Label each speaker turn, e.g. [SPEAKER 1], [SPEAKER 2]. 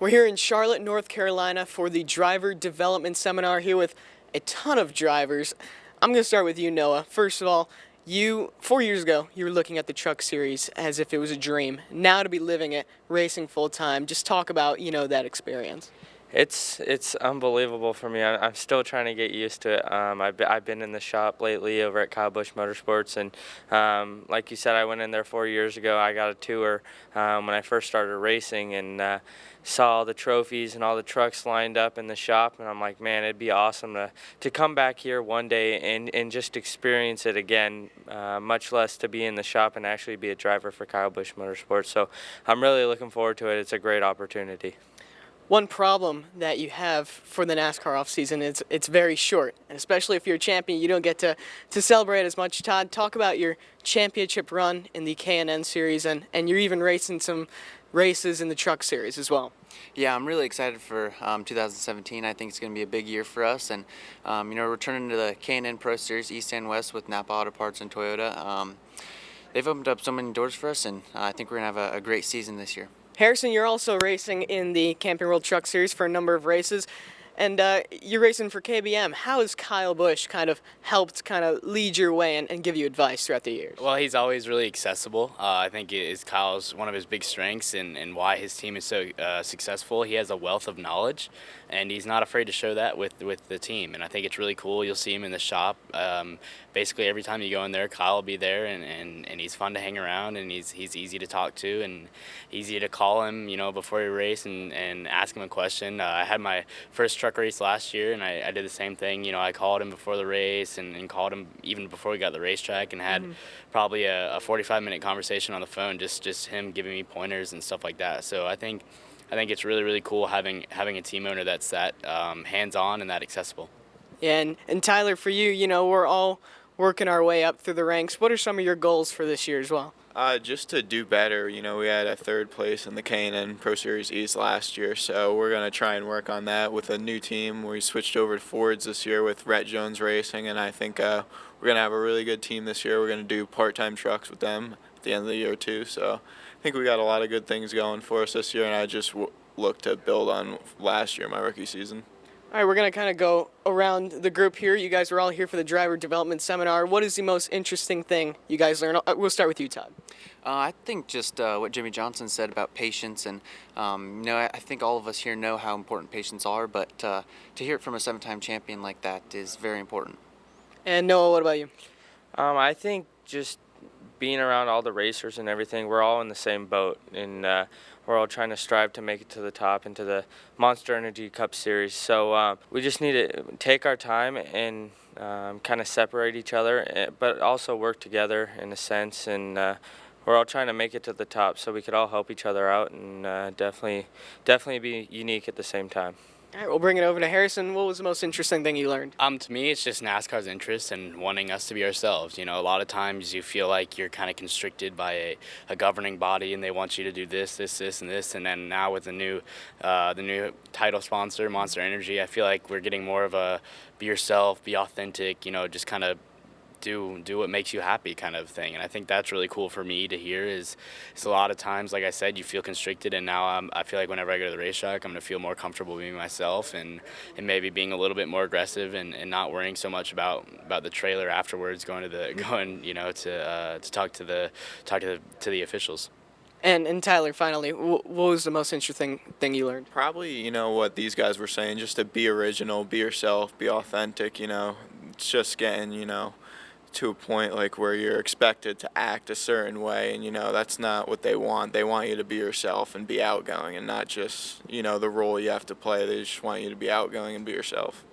[SPEAKER 1] We're here in Charlotte, North Carolina for the Driver Development Seminar here with a ton of drivers. I'm going to start with you, Noah. First of all, 4 years ago, you were looking at the truck series as if it was a dream. Now to be living it, racing full time, just talk about, that experience.
[SPEAKER 2] It's unbelievable for me. I'm still trying to get used to it. I've been in the shop lately over at Kyle Busch Motorsports, and like you said, I went in there 4 years ago. I got a tour when I first started racing, and saw all the trophies and all the trucks lined up in the shop, and I'm like, man, it'd be awesome to come back here one day and just experience it again, much less to be in the shop and actually be a driver for Kyle Busch Motorsports. So I'm really looking forward to it. It's a great opportunity.
[SPEAKER 1] One problem that you have for the NASCAR offseason is it's very short, and especially if you're a champion, you don't get to celebrate as much. Todd, talk about your championship run in the K&N series, and you're even racing some races in the truck series as well.
[SPEAKER 3] Yeah, I'm really excited for 2017. I think it's going to be a big year for us, and returning to the K&N Pro Series East and West with Napa Auto Parts and Toyota. They've opened up so many doors for us, and I think we're going to have a great season this year.
[SPEAKER 1] Harrison, you're also racing in the Camping World Truck Series for a number of races, and you're racing for KBM. How has Kyle Busch kind of helped lead your way and give you advice throughout the years?
[SPEAKER 4] Well, he's always really accessible. I think Kyle's one of his big strengths and why his team is so successful. He has a wealth of knowledge, and he's not afraid to show that with the team. And I think it's really cool. You'll see him in the shop. Basically, every time you go in there, Kyle will be there, and he's fun to hang around, and he's easy to talk to, and easy to call him, before you race and ask him a question. I had my first truck race last year, and I did the same thing. I called him before the race and called him even before we got the racetrack, and had probably a 45-minute conversation on the phone, just him giving me pointers and stuff like that. So I think it's really, really cool having a team owner that's that hands-on and that accessible.
[SPEAKER 1] Yeah, and Tyler, for you, we're all working our way up through the ranks. What are some of your goals for this year as well?
[SPEAKER 5] Just to do better. We had a third place in the K&N Pro Series East last year, so we're going to try and work on that with a new team. We switched over to Fords this year with Rhett Jones Racing, and I think we're going to have a really good team this year. We're going to do part-time trucks with them at the end of the year too, so I think we got a lot of good things going for us this year, and I just look to build on last year, my rookie season.
[SPEAKER 1] All right, we're going to kind of go around the group here. You guys are all here for the Driver Development Seminar. What is the most interesting thing you guys learned? We'll start with you, Todd.
[SPEAKER 3] I think just what Jimmy Johnson said about patience, and I think all of us here know how important patience are, but to hear it from a 7-time champion like that is very important.
[SPEAKER 1] And Noah, what about you?
[SPEAKER 2] I think just being around all the racers and everything, we're all in the same boat, and we're all trying to strive to make it to the top into the Monster Energy Cup Series. So we just need to take our time and kind of separate each other, but also work together in a sense, and we're all trying to make it to the top so we could all help each other out and definitely be unique at the same time.
[SPEAKER 1] All right, we'll bring it over to Harrison. What was the most interesting thing you learned?
[SPEAKER 4] To me, it's just NASCAR's interest in wanting us to be ourselves. A lot of times you feel like you're kind of constricted by a governing body, and they want you to do this, and this. And then now with the new title sponsor, Monster Energy, I feel like we're getting more of a be yourself, be authentic. Just kind of do what makes you happy kind of thing. And I think that's really cool for me to hear. Is a lot of times, like I said, you feel constricted, and now I feel like whenever I go to the racetrack, I'm going to feel more comfortable being myself and maybe being a little bit more aggressive and not worrying so much about the trailer afterwards, to talk to the officials.
[SPEAKER 1] And Tyler, finally, what was the most interesting thing you learned?
[SPEAKER 5] Probably, what these guys were saying, just to be original, be yourself, be authentic. It's just getting, to a point like where you're expected to act a certain way, and that's not what they want. They want you to be yourself and be outgoing, and not just the role you have to play. They just want you to be outgoing and be yourself.